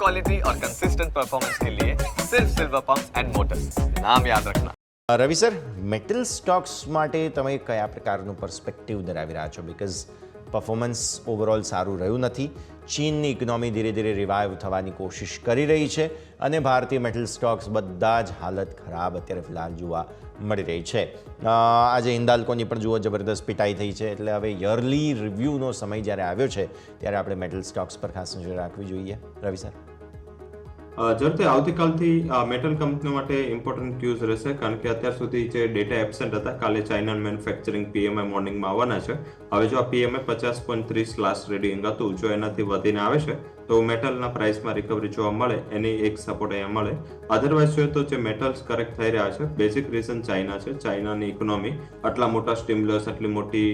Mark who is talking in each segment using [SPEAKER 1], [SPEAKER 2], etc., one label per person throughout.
[SPEAKER 1] Quality और consistent performance के लिए सिर्फ सिल्वर पंप्स एंड मोटर्स, नाम याद रखना।
[SPEAKER 2] રવિ સર, મેટલ સ્ટોક્સ માટે તમે કયા પ્રકારનું પર્સપેક્ટિવ ધરાવી રહ્યા છો? બિકોઝ પરફોર્મન્સ ઓવરઓલ સારું રહ્યું નથી. ચીનની ઇકોનોમી ધીરે ધીરે રિવાઇવ થવાની કોશિશ કરી રહી છે અને ભારતીય મેટલ સ્ટોક્સ બધા જ હાલત ખરાબ અત્યારે ફિલહાલ જોવા મળી રહી છે. આજે હિન્દાલ્કોની પણ જુઓ જબરદસ્ત પિટાઈ થઈ છે. એટલે હવે યરલી રિવ્યૂનો સમય જ્યારે આવ્યો છે ત્યારે આપણે મેટલ સ્ટોક્સ પર ખાસ નજર રાખવી જોઈએ. રવિ સર,
[SPEAKER 3] જરૂરથી આવતીકાલથી મેટલ કંપનીઓ માટે ઇમ્પોર્ટન્ટ ક્યુઝ રહેશે, કારણ કે અત્યાર સુધી જે ડેટા એબસેન્ટ હતા, કાલે ચાઇના મેન્યુફેક્ચરિંગ પીએમઆઈ મોર્નિંગમાં આવવાના છે. હવે જો આ પીએમઆઈ 50.30 લાસ્ટ રીડિંગ હતું, જો એનાથી વધીને આવે છે તો મેટલના પ્રાઇસમાં રિકવરી જોવા મળે, એની એક સપોર્ટ અહીંયા મળે. અધરવાઇઝ જોઈએ તો જે મેટલ્સ કરેક્ટ થઈ રહ્યા છે, બેઝિક રીઝન ચાઇના છે. ચાઇનાની ઇકોનોમી આટલા મોટા સ્ટિમ્યુલસ, આટલી મોટી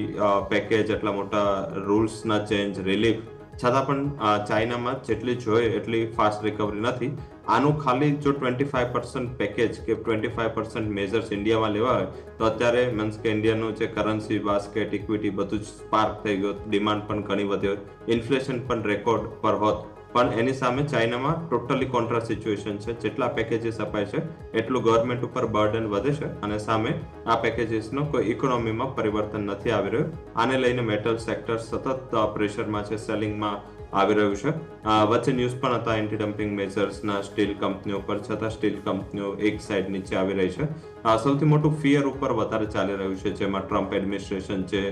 [SPEAKER 3] પેકેજ, આટલા મોટા રૂલ્સના ચેન્જ, રિલીફ છતાં પણ ચાઇનામાં જેટલી જોઈએ એટલી ફાસ્ટ રિકવરી નથી. આનું ખાલી જો 25% પેકેજ કે 25% મેજર્સ ઇન્ડિયામાં લેવા હોય તો અત્યારે મીન્સ કે ઇન્ડિયાનું જે કરન્સી બાસ્કેટ, ઇક્વિટી બધું જ સ્પાર્ક થઈ ગયું, ડિમાન્ડ પણ ઘણી વધી હોય, ઇન્ફ્લેશન પણ રેકોર્ડ પર હોત. પણ એની સામે ચાઇનામાં ટોટલી કોન્ટ્રા સિચ્યુએશન છે. જેટલા પેકેજીસ અપાય છે એટલું ગવર્મેન્ટ ઉપર બર્ડન વધે છે અને સામે આ પેકેજીસનો કોઈ ઇકોનોમીમાં પરિવર્તન નથી આવી રહ્યું. આને લઈને મેટલ સેક્ટર સતત પ્રેશરમાં છે, સેલિંગમાં આવી રહ્યું છે. વચ્ચે ન્યૂઝ પણ હતા એન્ટી ડમ્પિંગ મેજર્સના સ્ટીલ કંપનીઓ પર, છતાં સ્ટીલ કંપનીઓ એક સાઈડ નીચે આવી રહી છે. સૌથી મોટું ફિયર ઉપર વધારે ચાલી રહ્યું છે, જેમાં ટ્રમ્પ એડમિનિસ્ટ્રેશન છે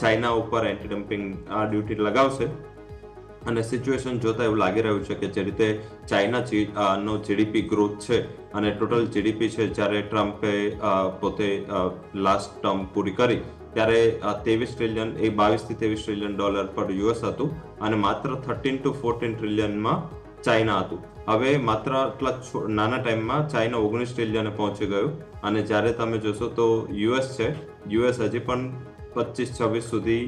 [SPEAKER 3] ચાઇના ઉપર એન્ટી ડમ્પિંગ ડ્યુટી લગાવશે. અને સિચ્યુએશન જોતા એવું લાગી રહ્યું છે કે જે રીતે ચાઇના નો જીડીપી ગ્રોથ છે અને ટોટલ જીડીપી છે, જ્યારે ટ્રમ્પે પોતે લાસ્ટ ટર્મ પૂરી કરી ત્યારે 23 ટ્રિલિયન એ 22 થી 23 ટ્રિલિયન ડોલર પર યુએસ હતું અને માત્ર 13 to 14 ટ્રિલિયનમાં ચાઇના હતું. હવે માત્ર આટલા નાના ટાઈમમાં ચાઇના 19 ટ્રિલિયને પહોંચી ગયું. અને જ્યારે તમે જોશો તો યુએસ છે, યુએસ હજી પણ 25-26 સુધી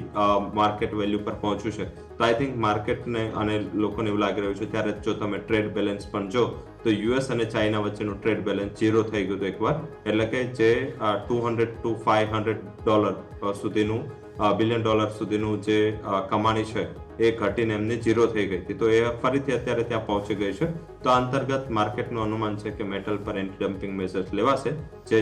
[SPEAKER 3] માર્કેટ વેલ્યુ પર પહોંચ્યું છે. તો આઈ થિંક માર્કેટને અને લોકોને એવું લાગી રહ્યું છે. ત્યારે જો તમે ટ્રેડ બેલેન્સ પણ જો તો યુએસ અને ચાઇના વચ્ચેનું ટ્રેડ બેલેન્સ 0 થઈ ગયું હતું એકવાર. એટલે કે જે $200 to $500 સુધીનું બિલિયન ડોલર સુધીનું જે કમાણી છે એ ઘટીને એમની 0 થઈ ગઈ હતી. તો એ ફરીથી અત્યારે ત્યાં પહોંચી ગઈ છે. તો આ અંતર્ગત માર્કેટનું અનુમાન છે કે મેટલ પર એન્ટી ડમ્પિંગ મેજર્સ લેવાશે, જે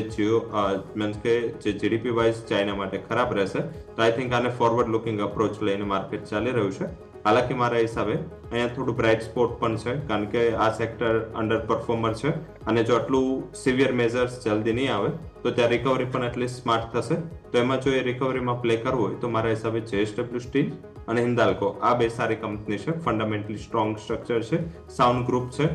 [SPEAKER 3] મીન્સ કે જે જીડીપી વાઇઝ ચાઇના માટે ખરાબ રહેશે. તો આઈ થિંક આને ફોરવર્ડ લુકિંગ અપ્રોચ લઈને માર્કેટ ચાલી રહ્યું છે. હાલાકી મારા હિસાબે અહીંયા થોડું બ્રાઇટ સ્પોટ પણ છે, કારણ કે આ સેક્ટર અંડર પરફોર્મર છે અને જો આટલું સિવિયર મેજર્સ જલ્દી નહીં આવે તો ત્યાં રિકવરી પણ એટલી સ્માર્ટ થશે. તો એમાં જો એ રિકવરીમાં પ્લે કરવું હોય તો મારા હિસાબે જેએસડબલ્યુ સ્ટીલ અને હિન્દાલ્કો આ બે સારી કંપની છે. ફંડામેન્ટલી સ્ટ્રોંગ સ્ટ્રક્ચર છે, સાઉન્ડ ગ્રુપ છે,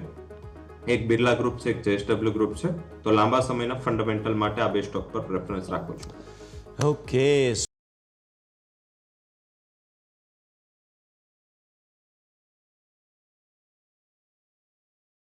[SPEAKER 3] એક બિરલા ગ્રુપ છે, એક જેએસડબલ્યુ ગ્રુપ છે. તો લાંબા સમયના ફંડામેન્ટલ માટે આ બે સ્ટોક પર પ્રેફરન્સ રાખું છું.
[SPEAKER 2] ઓકે.